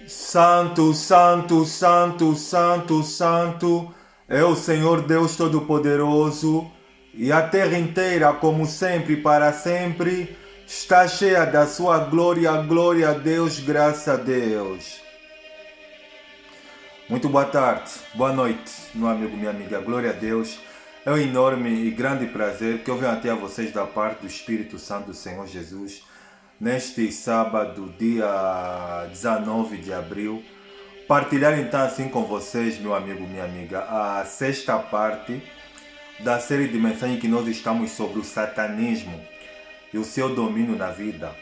Santo, santo, santo, santo, santo é o Senhor Deus Todo-Poderoso, e a terra inteira, como sempre, para sempre, está cheia da sua glória. Glória a Deus, graças a Deus. Muito boa tarde, boa noite, meu amigo, minha amiga. Glória a Deus. É um enorme e grande prazer que eu venho até a vocês da parte do Espírito Santo do Senhor Jesus neste sábado, dia 19 de abril. Partilhar então assim com vocês, meu amigo, minha amiga, a sexta parte da série de mensagens que nós estamos sobre o satanismo e o seu domínio na vida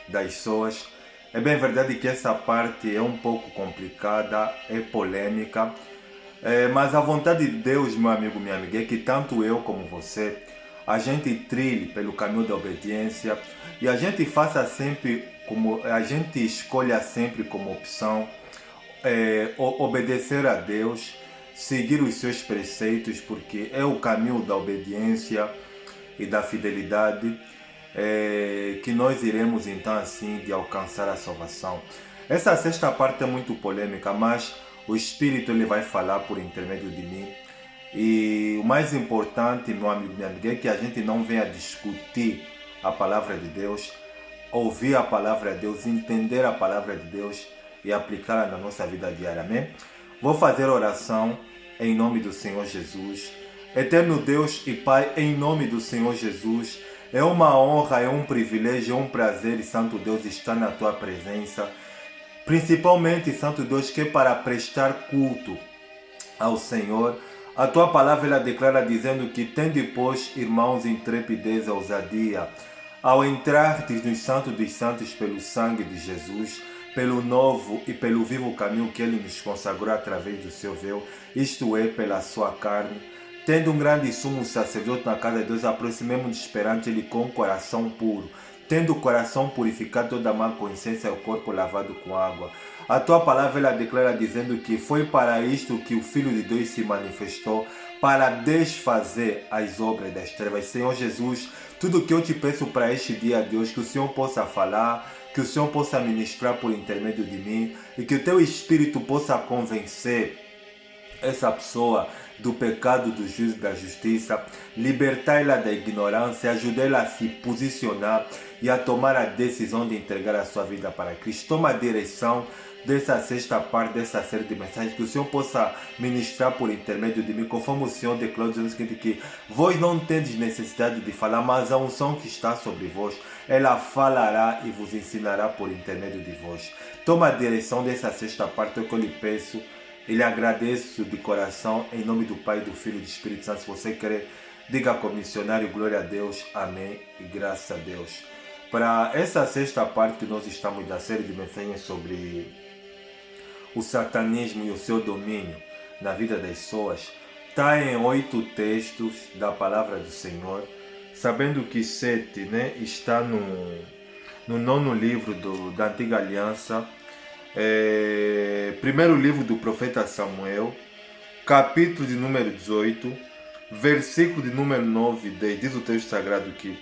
das pessoas. É bem verdade que essa parte é um pouco complicada, é polêmica, mas a vontade de Deus, meu amigo, minha amiga, é que tanto eu como você, a gente trilhe pelo caminho da obediência e a gente faça sempre como a gente escolha sempre como opção obedecer a Deus, seguir os seus preceitos, porque é o caminho da obediência e da fidelidade que nós iremos então assim de alcançar a salvação. Essa sexta parte é muito polêmica, mas o Espírito ele vai falar por intermédio de mim. E o mais importante, meu amigo, minha amiga, é que a gente não venha discutir a palavra de Deus, ouvir a palavra de Deus, entender a palavra de Deus e aplicá-la na nossa vida diária. Amém? Vou fazer oração em nome do Senhor Jesus. Eterno Deus e Pai, em nome do Senhor Jesus, é uma honra, é um privilégio, é um prazer, Santo Deus, estar na Tua presença. Principalmente, Santo Deus, que é para prestar culto ao Senhor. A Tua palavra ela declara dizendo que tem depois, irmãos, intrepidez, ousadia, ao entrar nos santos dos santos pelo sangue de Jesus, pelo novo e pelo vivo caminho que Ele nos consagrou através do seu véu, isto é, pela sua carne. Tendo um grande sumo sacerdote na casa de Deus, aproximemos-nos perante Ele com o coração puro, tendo o coração purificado toda má consciência e o corpo lavado com água. A tua palavra ela declara dizendo que foi para isto que o Filho de Deus se manifestou, para desfazer as obras das trevas. Senhor Jesus, tudo que eu te peço para este dia de hoje, que o Senhor possa falar, que o Senhor possa ministrar por intermédio de mim e que o teu Espírito possa convencer essa pessoa do pecado, do juízo e da justiça, libertar ela da ignorância, ajudar ela a se posicionar e a tomar a decisão de entregar a sua vida para Cristo. Toma a direção dessa sexta parte, dessa série de mensagens, que o Senhor possa ministrar por intermédio de mim, conforme o Senhor declarou dizendo o seguinte, que vós não tendes necessidade de falar, mas a unção que está sobre vós, ela falará e vos ensinará por intermédio de vós. Toma a direção dessa sexta parte, é o que eu lhe peço. Ele agradeço de coração, em nome do Pai, do Filho e do Espírito Santo. Se você quer, diga como missionário, glória a Deus, amém e graças a Deus. Para essa sexta parte que nós estamos da série de mensagens sobre o satanismo e o seu domínio na vida das pessoas, está em 8 textos da palavra do Senhor, sabendo que 7 está no nono livro da Antiga Aliança, primeiro livro do profeta Samuel, capítulo de número 18, versículo de número 9 e 10, diz o texto sagrado que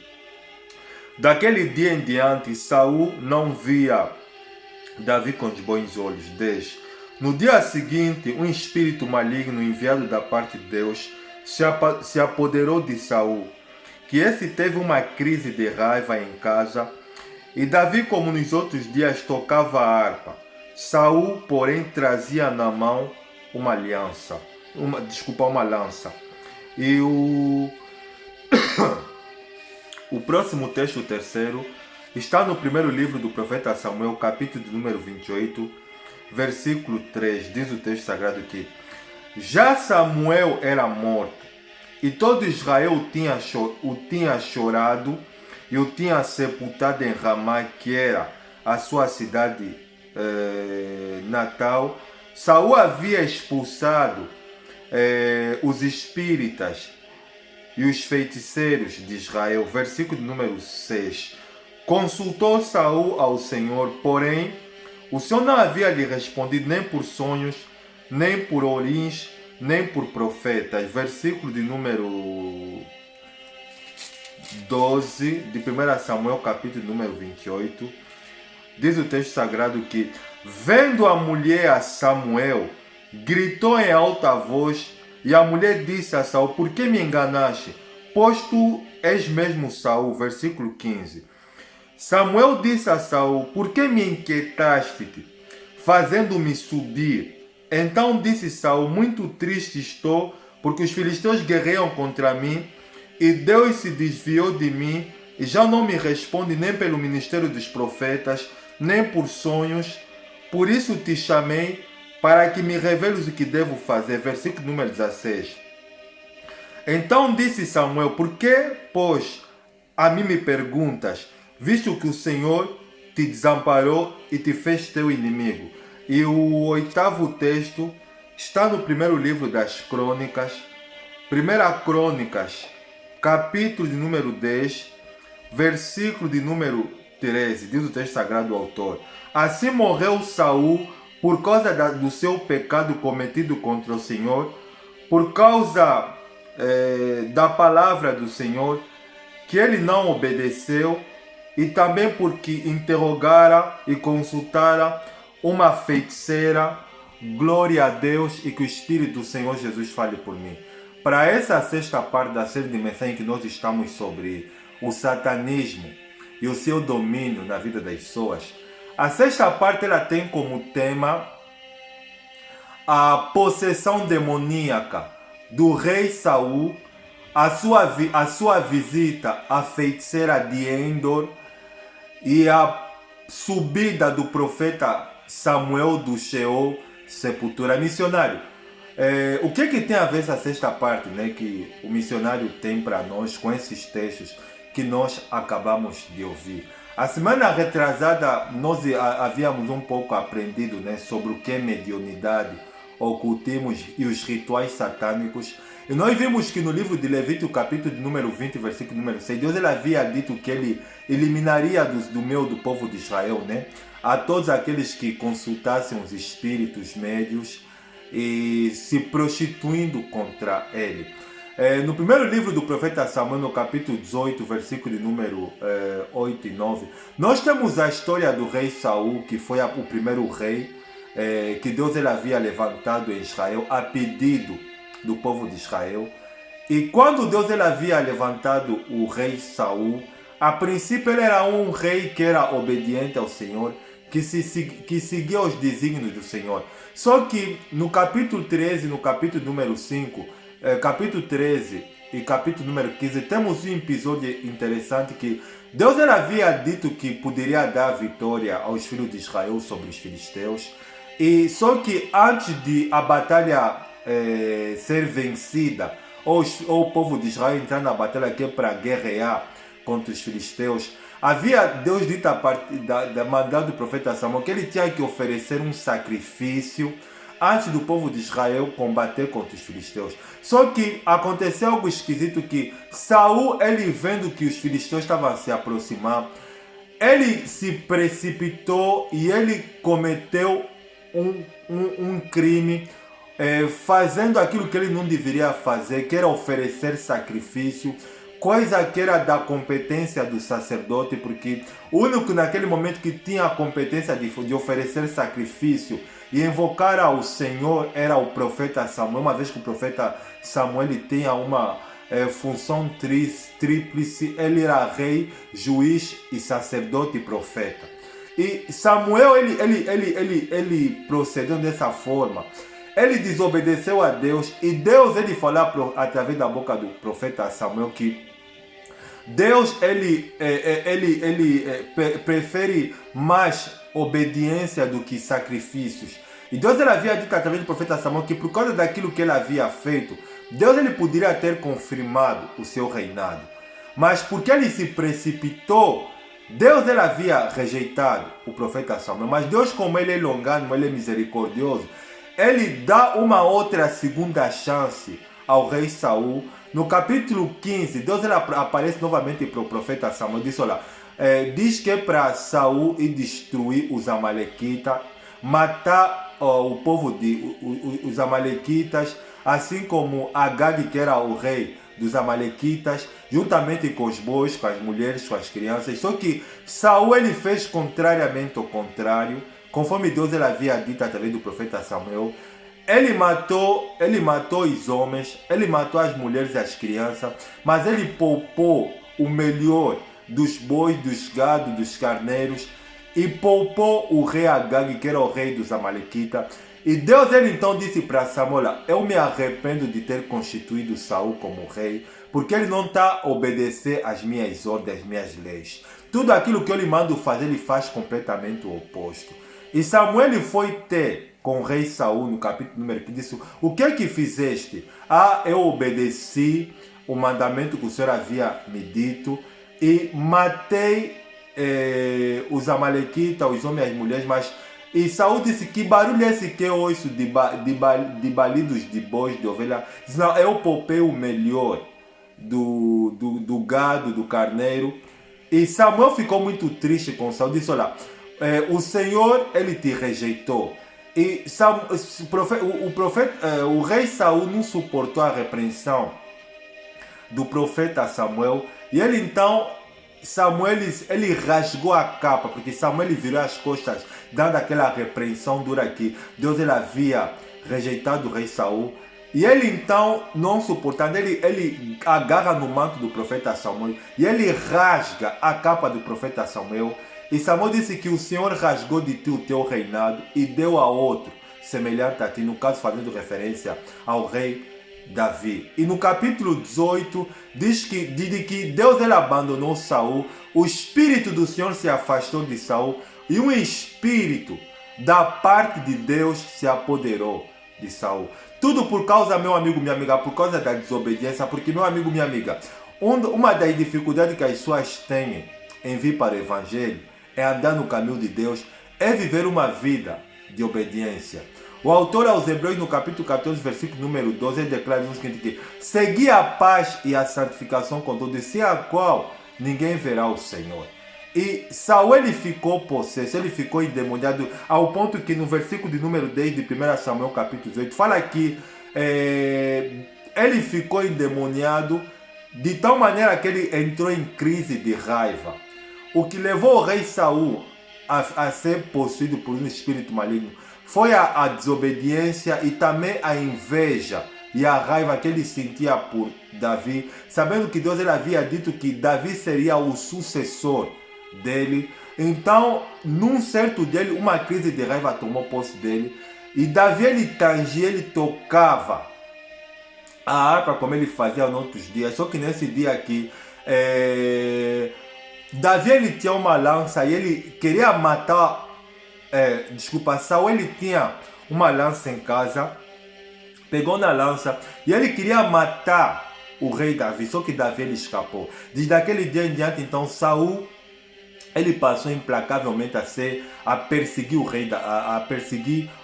daquele dia em diante Saul não via Davi com os bons olhos. 10. No dia seguinte, um espírito maligno enviado da parte de Deus se apoderou de Saul, que esse teve uma crise de raiva em casa, e Davi, como nos outros dias, tocava a harpa. Saul, porém, trazia na mão uma lança. E o próximo texto, o terceiro, está no primeiro livro do profeta Samuel, capítulo de número 28, versículo 3. Diz o texto sagrado que já Samuel era morto, e todo Israel o tinha chorado e o tinha sepultado em Ramá, que era a sua cidade natal. Saul havia expulsado os espíritas e os feiticeiros de Israel. Versículo número 6. Consultou Saul ao Senhor, porém o Senhor não havia lhe respondido nem por sonhos, nem por orins, nem por profetas. Versículo de número 12 de 1 Samuel, capítulo número 28. diz o texto sagrado que, vendo a mulher a Samuel, gritou em alta voz, e a mulher disse a Saul: por que me enganaste? Pois tu és mesmo Saul. Versículo 15. Samuel disse a Saul: por que me inquietaste, fazendo-me subir? Então disse Saul: muito triste estou, porque os filisteus guerreiam contra mim, e Deus se desviou de mim, e já não me responde nem pelo ministério dos profetas, nem por sonhos. Por isso te chamei, para que me reveles o que devo fazer. Versículo número 16. Então disse Samuel: por que, pois, a mim me perguntas, visto que o Senhor te desamparou e te fez teu inimigo? E o oitavo texto está no primeiro livro das Crônicas, 1 Crônicas, capítulo de número 10, versículo de número 13, diz o texto sagrado do autor: assim morreu Saul por causa do seu pecado cometido contra o Senhor, por causa da palavra do Senhor, que ele não obedeceu, e também porque interrogara e consultara uma feiticeira. Glória a Deus, e que o Espírito do Senhor Jesus fale por mim. Para essa sexta parte da série de mensagens que nós estamos sobre o satanismo e o seu domínio na vida das pessoas, a sexta parte ela tem como tema a possessão demoníaca do rei Saul, a sua visita à feiticeira de Endor e a subida do profeta Samuel do Sheol, sepultura. Missionário, o que tem a ver essa sexta parte, né, que o missionário tem para nós com esses textos que nós acabamos de ouvir? A semana retrasada nós havíamos um pouco aprendido, né, sobre o que é mediunidade, ocultismo e os rituais satânicos. E nós vimos que no livro de Levítico, capítulo de número 20, versículo número 6, Deus ele havia dito que ele eliminaria do povo de Israel, né, a todos aqueles que consultassem os espíritos médios e se prostituindo contra ele. No primeiro livro do profeta Samuel, no capítulo 18, versículo de número 8 e 9, nós temos a história do rei Saul, que foi o primeiro rei que Deus ele havia levantado em Israel a pedido do povo de Israel. E quando Deus ele havia levantado o rei Saul, a princípio ele era um rei que era obediente ao Senhor, que seguia os desígnios do Senhor. Só que no capítulo 13, no capítulo número 5, capítulo 13 e capítulo número 15, temos um episódio interessante que Deus ele havia dito que poderia dar vitória aos filhos de Israel sobre os filisteus. E só que antes de a batalha ser vencida, ou o povo de Israel entrar na batalha que é para guerrear contra os filisteus, havia Deus dito a partir da mandado do profeta Samuel que ele tinha que oferecer um sacrifício antes do povo de Israel combater contra os filisteus. Só que aconteceu algo esquisito, que Saul, ele vendo que os filisteus estavam a se aproximar, ele se precipitou e ele cometeu um crime, fazendo aquilo que ele não deveria fazer, que era oferecer sacrifício, coisa que era da competência do sacerdote, porque o único naquele momento que tinha a competência de oferecer sacrifício e invocar ao Senhor era o profeta Samuel, uma vez que o profeta Samuel ele tinha uma função tríplice, ele era rei, juiz e sacerdote e profeta. E Samuel ele procedeu dessa forma. Ele desobedeceu a Deus, e Deus ele falou através da boca do profeta Samuel que Deus ele prefere mais obediência do que sacrifícios. E Deus ele havia dito através do profeta Samuel que por causa daquilo que ele havia feito, Deus ele poderia ter confirmado o seu reinado. Mas porque ele se precipitou, Deus ele havia rejeitado o profeta Samuel. Mas Deus, como ele é longânimo, ele é misericordioso, ele dá uma outra segunda chance ao rei Saul. No capítulo 15, Deus ele aparece novamente para o profeta Samuel. Diz: olha, diz que é para Saul ir destruir os amalequitas, matar o povo os amalequitas, assim como Agag, que era o rei, dos amalequitas, juntamente com os bois, com as mulheres, com as crianças. Só que Saul ele fez contrariamente ao contrário, conforme Deus ele havia dito através do profeta Samuel. Ele matou os homens, ele matou as mulheres e as crianças, mas ele poupou o melhor dos bois, dos gados, dos carneiros, e poupou o rei Agag, que era o rei dos amalequitas. E Deus ele então disse para Samuel: eu me arrependo de ter constituído Saul como rei, porque ele não está a obedecer às minhas ordens, às minhas leis. Tudo aquilo que eu lhe mando fazer, ele faz completamente o oposto. E Samuel foi ter com o rei Saul, no capítulo número 15, disse: o que é que fizeste? Eu obedeci o mandamento que o Senhor havia me dito e matei os amalequitas, os homens e as mulheres, mas... E Saul disse: que barulho é esse que eu ouço de balidos de bois, de ovelha? Disse: não, eu poupei o melhor do gado, do carneiro. E Samuel ficou muito triste com Saul, disse: olha, o Senhor ele te rejeitou. E o rei Saul não suportou a repreensão do profeta Samuel, e ele então, Samuel ele rasgou a capa, porque Samuel virou as costas, dando aquela repreensão dura que Deus ele havia rejeitado o rei Saul. E ele então, não suportando, ele agarra no manto do profeta Samuel e ele rasga a capa do profeta Samuel. E Samuel disse que o Senhor rasgou de ti o teu reinado e deu a outro semelhante a ti, no caso fazendo referência ao rei Davi. E no capítulo 18 diz que Deus ele abandonou Saul, o espírito do Senhor se afastou de Saul e um espírito da parte de Deus se apoderou de Saul. Tudo por causa, meu amigo, minha amiga, por causa da desobediência, porque, meu amigo, minha amiga, uma das dificuldades que as pessoas têm em vir para o Evangelho é andar no caminho de Deus, é viver uma vida de obediência. O autor aos Hebreus, no capítulo 14, versículo número 12, ele declara o seguinte: que segui a paz e a santificação com todos, sem a qual ninguém verá o Senhor. E Saul ele ficou possesso, ele ficou endemoniado, ao ponto que no versículo de número 10 de 1 Samuel capítulo 18, fala que ele ficou endemoniado de tal maneira que ele entrou em crise de raiva. O que levou o rei Saul a ser possuído por um espírito maligno foi a desobediência e também a inveja e a raiva que ele sentia por Davi, sabendo que Deus ele havia dito que Davi seria o sucessor dele. Então, num certo dia, uma crise de raiva tomou posse dele. E Davi ele tangia, ele tocava a harpa como ele fazia nos outros dias. Só que nesse dia aqui, Davi ele tinha uma lança e ele queria matar. Saul ele tinha uma lança em casa, pegou na lança e ele queria matar o rei Davi. Só que Davi ele escapou. Desde aquele dia em diante, então, Saul ele passou implacavelmente a perseguir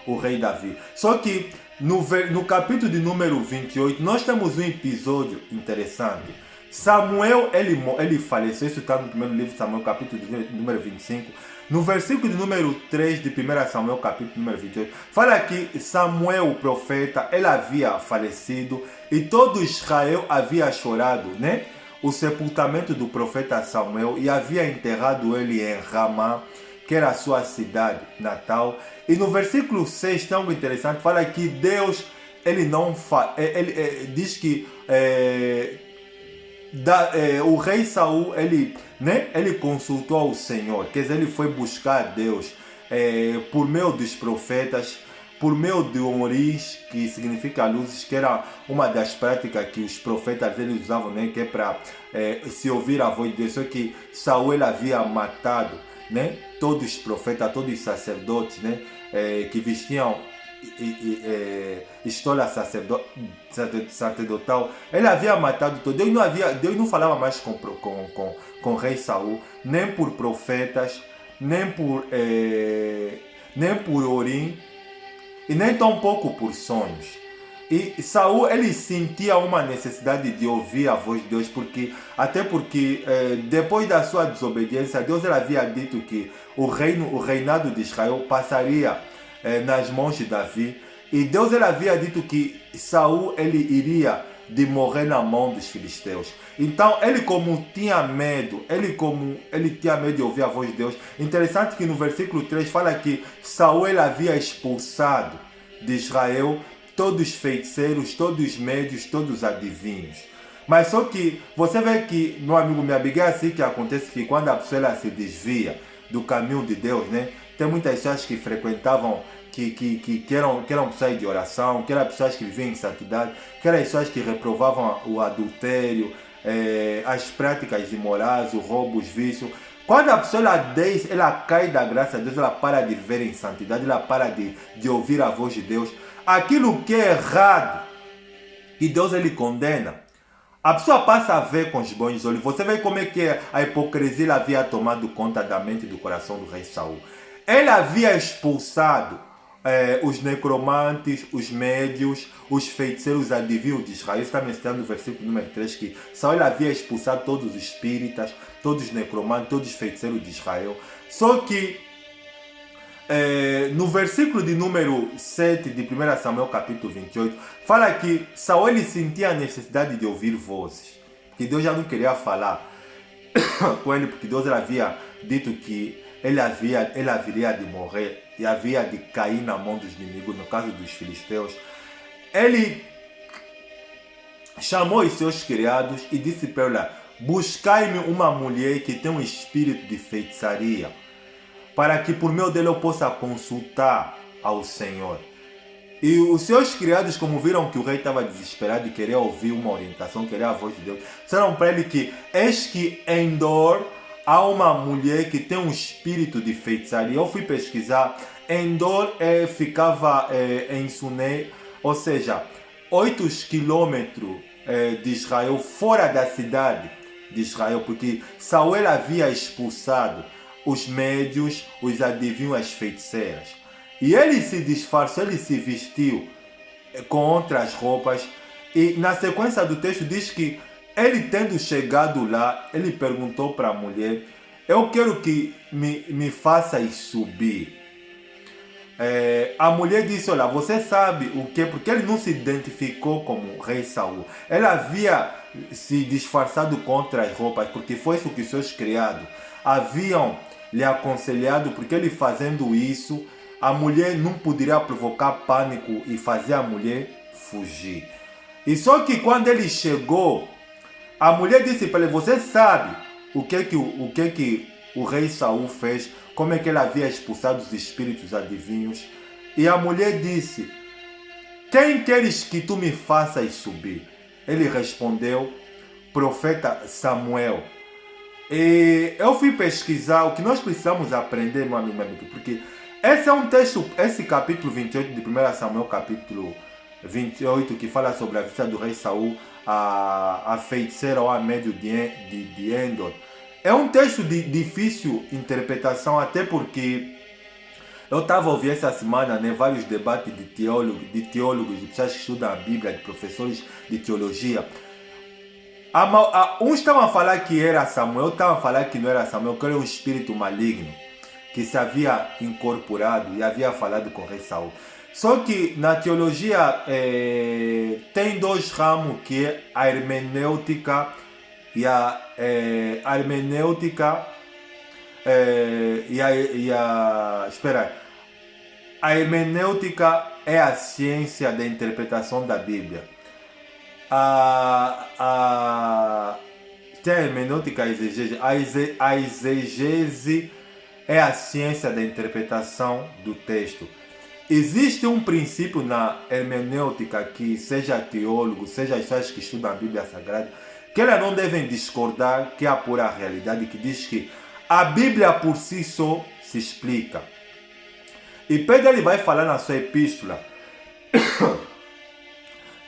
o rei Davi. Só que no capítulo de número 28, nós temos um episódio interessante. Samuel ele faleceu, isso está no primeiro livro de Samuel, capítulo de número 25. No versículo de número 3 de 1 Samuel, capítulo número 28, fala que Samuel, o profeta, ele havia falecido e todo Israel havia chorado, né? O sepultamento do profeta Samuel e havia enterrado ele em Ramá, que era a sua cidade natal. E no versículo 6 tem algo interessante, fala que Deus ele diz que o rei Saul ele consultou ao Senhor, quer dizer, ele foi buscar a Deus por meio dos profetas, por meio de Oris, que significa luzes, que era uma das práticas que os profetas eles usavam, né, que é para se ouvir a voz de Deus. Só que Saul ele havia matado, né, todos os profetas, todos os sacerdotes, né, que vestiam história sacerdotal. Ele havia matado todo. Deus não falava mais com o rei Saul, nem por profetas, nem por Orim, e nem tão pouco por sonhos. E Saul ele sentia uma necessidade de ouvir a voz de Deus, até porque depois da sua desobediência, Deus ele havia dito que o reinado de Israel passaria nas mãos de Davi. E Deus ele havia dito que Saul ele iria de morrer na mão dos filisteus. Então ele como tinha medo, ele tinha medo de ouvir a voz de Deus. Interessante que no versículo 3 fala que Saul havia expulsado de Israel todos os feiticeiros, todos os médios, todos os adivinhos. Mas só que você vê que, meu amigo, minha amiga, é assim que acontece, que quando a pessoa ela se desvia do caminho de Deus, né? Tem muitas pessoas que frequentavam, que eram pessoas de oração, que eram pessoas que viviam em santidade, que eram pessoas que reprovavam o adultério, as práticas imorais, o roubo, os vícios. Quando a pessoa ela cai da graça de Deus, ela para de viver em santidade, ela para de ouvir a voz de Deus. Aquilo que é errado, que Deus ele condena, a pessoa passa a ver com os bons olhos. Você vê como é que a hipocrisia havia tomado conta da mente e do coração do rei Saul. Ele havia expulsado os necromantes, os médios, os feiticeiros, os adivinhos de Israel. Está mencionando no versículo número 3 que Saul havia expulsado todos os espíritas, todos os necromantes, todos os feiticeiros de Israel. Só que no versículo de número 7 de 1 Samuel capítulo 28, fala que Saul ele sentia a necessidade de ouvir vozes, porque Deus já não queria falar com ele, porque Deus havia dito que ele haveria de morrer e havia de cair na mão dos inimigos, no caso dos filisteus. Ele chamou os seus criados e disse para ela: buscai-me uma mulher que tem um espírito de feitiçaria, para que por meio dele eu possa consultar ao Senhor. E os seus criados, como viram que o rei estava desesperado e queria ouvir uma orientação, queria a voz de Deus, disseram para ele que eis que em Endor há uma mulher que tem um espírito de feitiçaria. Eu fui pesquisar, Endor ficava em Suné, ou seja, 8 quilômetros de Israel, fora da cidade de Israel, porque Saul havia expulsado os médios, os adivinhos, as feiticeiras. E ele se disfarçou, ele se vestiu com outras roupas. E na sequência do texto diz que ele tendo chegado lá, ele perguntou para a mulher: eu quero que me faças subir. A mulher disse: olha, você sabe o que? Porque ele não se identificou como rei Saul. Ele havia se disfarçado com outras roupas, porque foi isso que seus criados haviam lhe aconselhado, porque ele fazendo isso, a mulher não poderia provocar pânico e fazer a mulher fugir. E só que quando ele chegou, a mulher disse para ele: você sabe o que o rei Saul fez, como é que ele havia expulsado os espíritos adivinhos? E a mulher disse: quem queres que tu me faças subir? Ele respondeu: profeta Samuel. E eu fui pesquisar o que nós precisamos aprender, meu amigo, porque esse é um texto, esse capítulo 28 de 1 Samuel, capítulo 28, que fala sobre a visita do rei Saul, a feiticeira ou a médio de Endor. É um texto de difícil interpretação, até porque eu estava ouvindo essa semana, né, vários debates de teólogos, de pessoas que estudam a Bíblia, de professores de teologia. Uns estavam a falar que era Samuel, outros estavam a falar que não era Samuel, que era um espírito maligno que se havia incorporado e havia falado com o rei Saul. Só que na teologia tem 2 ramos, que é a hermenêutica e a a hermenêutica é a ciência da interpretação da Bíblia. Tem a hermenêutica e a exegese. A exegese é a ciência da interpretação do texto. Existe um princípio na hermenêutica que, seja teólogo, seja as pessoas que estudam a Bíblia Sagrada, que elas não devem discordar, que é a pura realidade, que diz que a Bíblia por si só se explica. E Pedro ele vai falar na sua epístola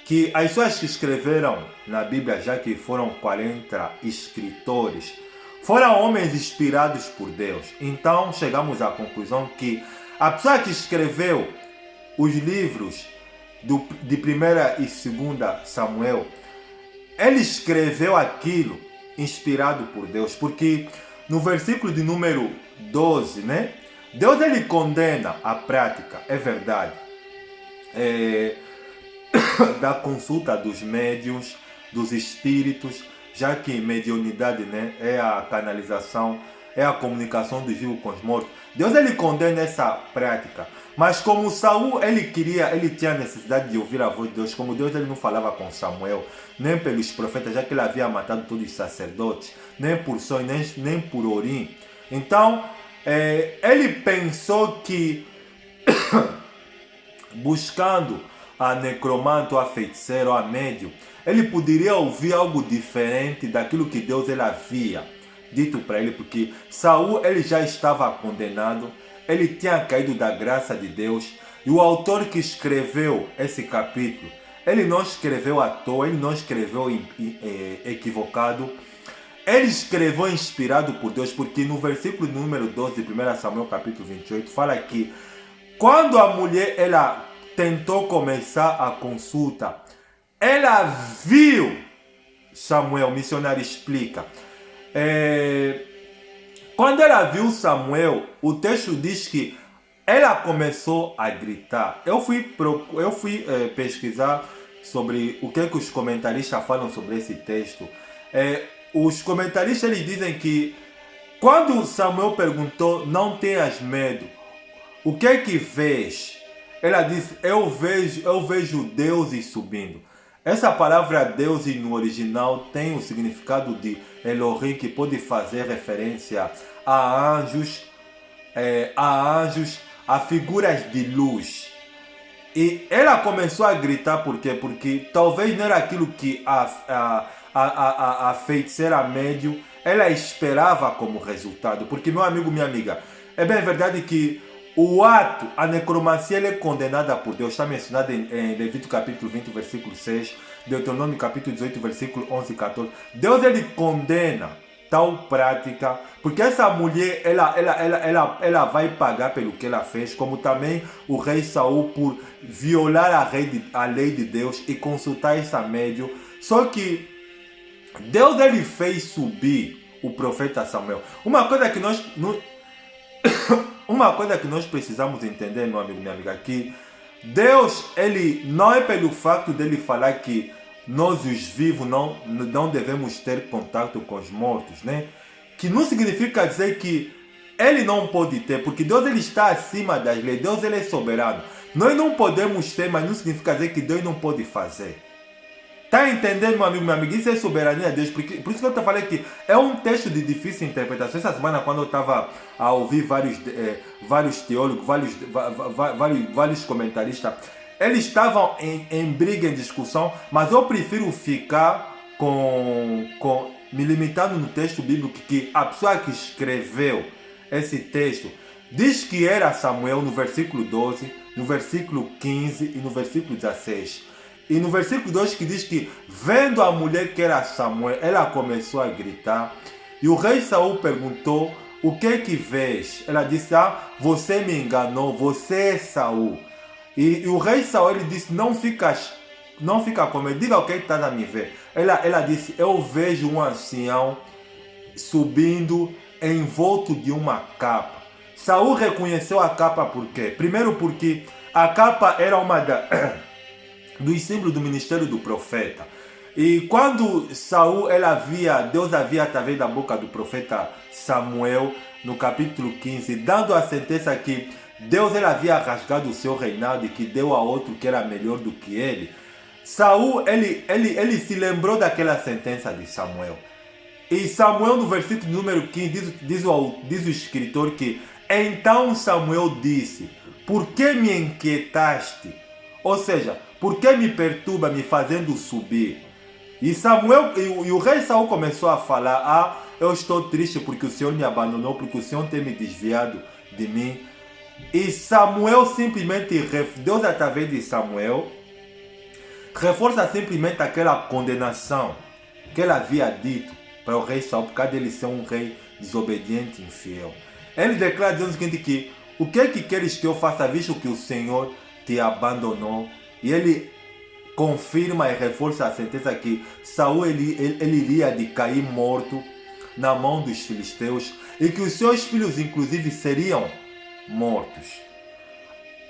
que as pessoas que escreveram na Bíblia, já que foram 40 escritores, foram homens inspirados por Deus. Então chegamos à conclusão que a pessoa que escreveu os livros de 1 e 2 Samuel, ele escreveu aquilo inspirado por Deus, porque no versículo de número 12, né, Deus ele condena a prática, é verdade. da consulta dos médiuns, dos espíritos, já que mediunidade, né, é a canalização, é a comunicação dos vivos com os mortos. Deus ele condena essa prática. Mas como Saul ele tinha necessidade de ouvir a voz de Deus, como Deus ele não falava com Samuel, nem pelos profetas, já que ele havia matado todos os sacerdotes, nem por sonhos, nem por Urim. Então, ele pensou que buscando a necromante, a feiticeiro, a médium, ele poderia ouvir algo diferente daquilo que Deus ele havia dito para ele, porque Saul ele já estava condenado, ele tinha caído da graça de Deus, e o autor que escreveu esse capítulo, ele não escreveu à toa, ele não escreveu equivocado, ele escreveu inspirado por Deus, porque no versículo número 12 de 1 Samuel capítulo 28, fala que quando a mulher ela tentou começar a consulta, ela viu Samuel, o missionário explica. Quando ela viu Samuel, o texto diz que ela começou a gritar. Eu fui pesquisar sobre o que os comentaristas falam sobre esse texto. Os comentaristas eles dizem que quando Samuel perguntou, não tenhas medo, o que é que vês? Ela disse, eu vejo deuses subindo. Essa palavra Deus no original tem o significado de Elohim, que pode fazer referência a anjos, a figuras de luz. E ela começou a gritar, por quê? Porque talvez não era aquilo que a feiticeira médium ela esperava como resultado. Porque, meu amigo, minha amiga, é bem verdade que o ato, a necromancia, ela é condenada por Deus. Está mencionada em Levítico capítulo 20, versículo 6, Deuteronômio capítulo 18, versículo 11 e 14. Deus ele condena tal prática, porque essa mulher ela vai pagar pelo que ela fez, como também o rei Saul por violar a lei de Deus e consultar essa médium. Só que Deus ele fez subir o profeta Samuel. Uma coisa que nós precisamos entender, meu amigo, minha amiga, que Deus, ele não é pelo fato dele falar que nós os vivos não devemos ter contato com os mortos, né? Que não significa dizer que ele não pode ter, porque Deus ele está acima das leis, Deus ele é soberano. Nós não podemos ter, mas não significa dizer que Deus não pode fazer. Tá entendendo, meu amigo, minha amiga? Isso é soberania de Deus. Por isso que eu te falei que é um texto de difícil interpretação. Essa semana, quando eu estava a ouvir vários teólogos, vários comentaristas, eles estavam em briga, em discussão, mas eu prefiro ficar me limitando no texto bíblico, que a pessoa que escreveu esse texto diz que era Samuel no versículo 12, no versículo 15 e no versículo 16. E no versículo 2 que diz que, vendo a mulher que era Samuel, ela começou a gritar. E o rei Saul perguntou, o que é que vês? Ela disse, você me enganou, você é Saul. E o rei Saul ele disse, não fica com medo, diga o que estás a me ver. Ela disse, eu vejo um ancião subindo envolto de uma capa. Saul reconheceu a capa por quê? Primeiro porque a capa era uma dos símbolos do ministério do profeta. E quando Saul Deus havia através da boca do profeta Samuel, no capítulo 15, dando a sentença que Deus ele havia rasgado o seu reinado e que deu a outro que era melhor do que ele. Saul ele se lembrou daquela sentença de Samuel. E Samuel, no versículo número 15, diz o escritor que então Samuel disse, por que me inquietaste? Ou seja, por que me perturba me fazendo subir? E o rei Saul começou a falar, eu estou triste porque o Senhor me abandonou, porque o Senhor tem me desviado de mim. E Samuel simplesmente, Deus através de Samuel, reforça simplesmente aquela condenação que ele havia dito para o rei Saul, por causa dele ser um rei desobediente e infiel. Ele declara dizendo o seguinte, que o que é que queres que eu faça, visto que o Senhor te abandonou? E ele confirma e reforça a sentença que Saul ele iria de cair morto na mão dos filisteus e que os seus filhos inclusive seriam mortos.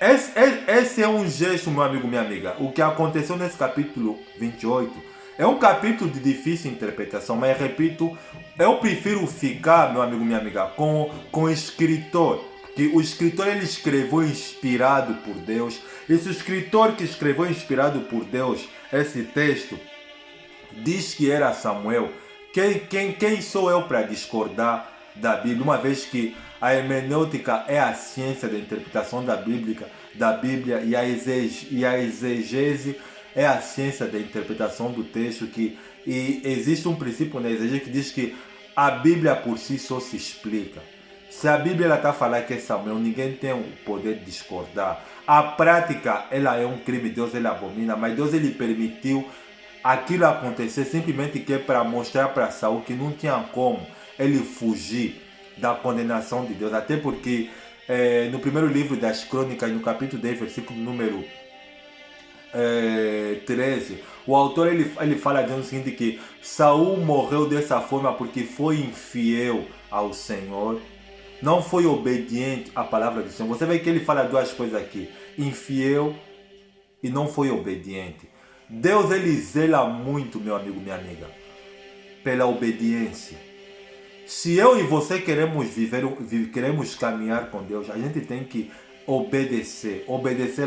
Esse é um gesto, meu amigo, minha amiga. O que aconteceu nesse capítulo 28 é um capítulo de difícil interpretação, mas repito, eu prefiro ficar, meu amigo, minha amiga, com o escritor. Que o escritor ele escreveu inspirado por Deus. E se o escritor que escreveu inspirado por Deus esse texto diz que era Samuel, quem sou eu para discordar da Bíblia, uma vez que a hermenêutica é a ciência da interpretação da Bíblia e a exegese é a ciência da interpretação do texto, e existe um princípio na exegese que diz que a Bíblia por si só se explica. Se a Bíblia está falando que é Samuel, ninguém tem o poder de discordar. A prática ela é um crime, Deus ele abomina, mas Deus ele permitiu aquilo acontecer simplesmente que é para mostrar para Saul que não tinha como ele fugir da condenação de Deus. Até porque no primeiro livro das Crônicas, no capítulo 10, versículo número 13, o autor ele fala dizendo o seguinte, que Saul morreu dessa forma porque foi infiel ao Senhor, não foi obediente à palavra do Senhor. Você vê que ele fala duas coisas aqui, infiel e não foi obediente. Deus ele zela muito, meu amigo, minha amiga, pela obediência. Se eu e você queremos queremos caminhar com Deus, a gente tem que obedecer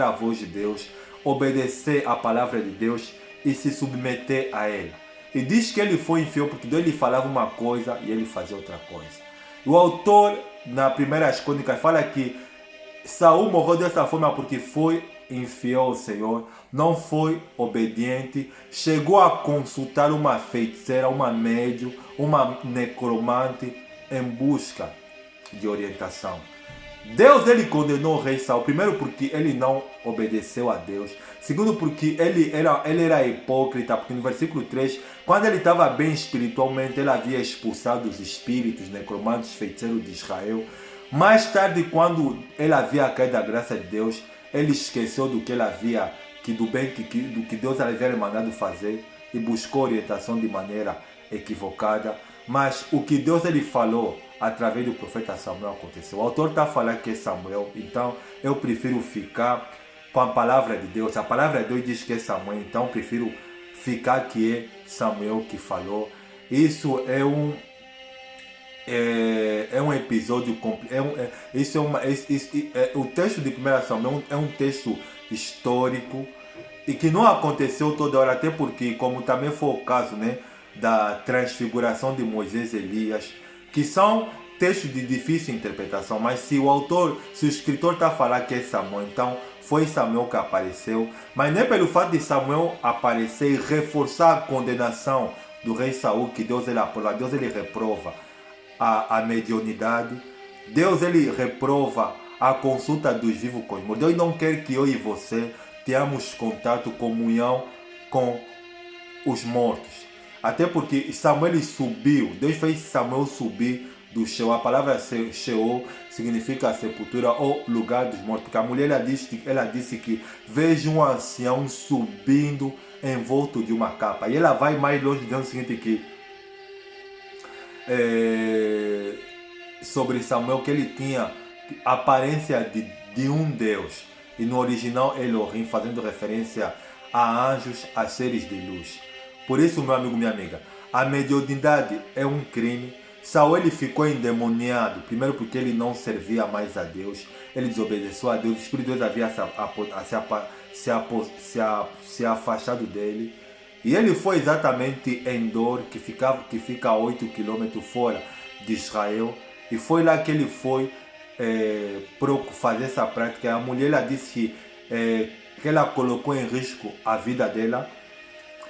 à voz de Deus, obedecer à palavra de Deus e se submeter a Ele. E diz que ele foi infiel porque Deus lhe falava uma coisa e ele fazia outra coisa. O autor, na primeira crônica, fala que Saul morreu dessa forma porque foi infiel ao Senhor, não foi obediente, chegou a consultar uma feiticeira, uma médium, uma necromante em busca de orientação. Deus ele condenou o rei Saul, primeiro porque ele não obedeceu a Deus, segundo porque ele era hipócrita, porque no versículo 3, quando ele estava bem espiritualmente, ele havia expulsado os espíritos, necromantes, feiticeiros de Israel. Mais tarde, quando ele havia caído da graça de Deus, ele esqueceu do que ele havia, do que Deus havia mandado fazer e buscou orientação de maneira equivocada. Mas o que Deus ele falou através do profeta Samuel aconteceu. O autor está falando que é Samuel, então eu prefiro ficar com a palavra de Deus. A palavra de Deus diz que é Samuel, então eu prefiro ficar que é Samuel que falou. Isso é um episódio o texto de 1 Samuel é um texto histórico e que não aconteceu toda hora, até porque, como também foi o caso, né, da transfiguração de Moisés e Elias, que são textos de difícil interpretação, mas se o escritor está falando que é Samuel, então foi Samuel que apareceu, mas nem pelo fato de Samuel aparecer e reforçar a condenação do rei Saul, que Deus ele reprova a mediunidade, Deus ele reprova a consulta dos vivos com os mortos. Deus não quer que eu e você tenhamos contato, comunhão com os mortos. Até porque Samuel subiu, Deus fez Samuel subir do Sheol. A palavra Sheol significa sepultura ou lugar dos mortos. Porque a mulher ela disse que veja um ancião subindo envolto de uma capa. E ela vai mais longe dizendo o seguinte, que sobre Samuel, que ele tinha a aparência de um Deus, e no original Elohim, fazendo referência a anjos, a seres de luz. Por isso, meu amigo, minha amiga, a mediunidade é um crime. Saul ele ficou endemoniado, primeiro porque ele não servia mais a Deus, ele desobedeceu a Deus, o Espírito de Deus havia se afastado dele. E ele foi exatamente em Dor, que fica a 8 quilômetros fora de Israel. E foi lá que ele foi fazer essa prática. A mulher ela disse que ela colocou em risco a vida dela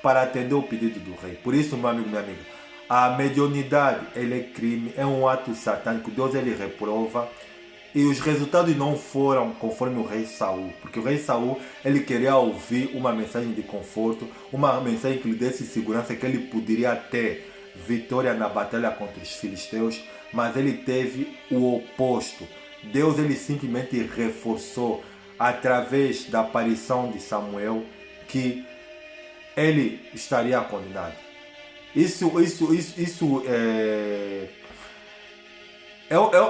para atender o pedido do rei. Por isso, meu amigo, minha amiga, a mediunidade ela é crime, é um ato satânico. Deus ele reprova. E os resultados não foram conforme o rei Saul, porque o rei Saul ele queria ouvir uma mensagem de conforto, uma mensagem que lhe desse segurança que ele poderia ter vitória na batalha contra os filisteus, mas ele teve o oposto. Deus ele simplesmente reforçou através da aparição de Samuel que ele estaria condenado. Isso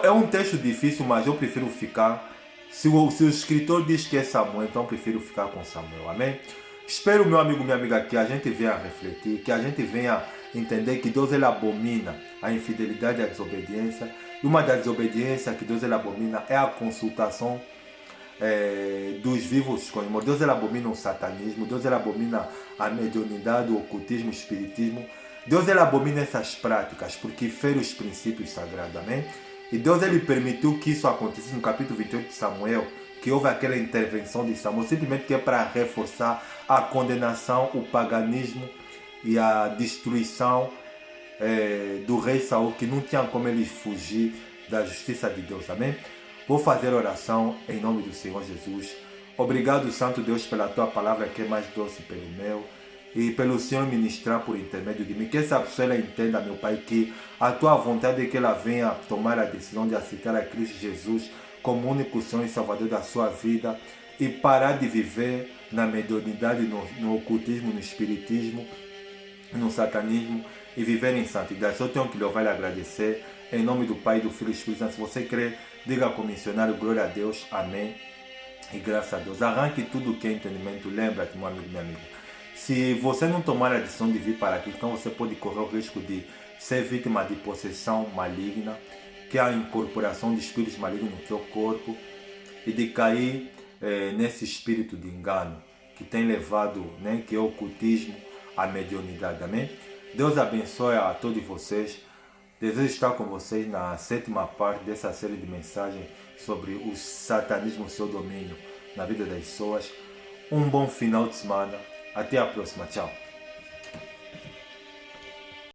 é um texto difícil, mas eu prefiro ficar Se o escritor diz que é Samuel, então eu prefiro ficar com Samuel. Amém? Espero, meu amigo, minha amiga, que a gente venha refletir, que a gente venha entender que Deus ele abomina a infidelidade e a desobediência. E uma das desobediências que Deus ele abomina é a consultação dos vivos com irmãos. Deus ele abomina o satanismo, Deus ele abomina a mediunidade, o ocultismo, o espiritismo. Deus ele abomina essas práticas porque fere os princípios sagrados, amém? E Deus ele permitiu que isso acontecesse no capítulo 28 de Samuel, que houve aquela intervenção de Samuel, simplesmente que é para reforçar a condenação, o paganismo e a destruição do rei Saul, que não tinha como ele fugir da justiça de Deus, amém? Vou fazer oração em nome do Senhor Jesus. Obrigado, Santo Deus, pela tua palavra que é mais doce pelo meu e pelo Senhor ministrar por intermédio de mim. Que essa pessoa ela entenda, meu Pai, que a tua vontade é que ela venha tomar a decisão de aceitar a Cristo Jesus como único Senhor e Salvador da sua vida e parar de viver na mediunidade, no ocultismo, no espiritismo, no satanismo e viver em santidade. Só tenho que louvar e agradecer em nome do Pai, do Filho e do Espírito Santo. Se você crê, diga com o missionário, glória a Deus, amém e graças a Deus. Arranque tudo que é entendimento. Lembra-te, meu amigo, minha amiga, se você não tomar a decisão de vir para aqui, então você pode correr o risco de ser vítima de possessão maligna, que é a incorporação de espíritos malignos no teu corpo, e de cair nesse espírito de engano que tem levado, que é o ocultismo, a mediunidade, amém? Deus abençoe a todos vocês. Desejo estar com vocês na 7ª parte dessa série de mensagens sobre o satanismo e seu domínio na vida das pessoas. Um bom final de semana. Até a próxima. Tchau.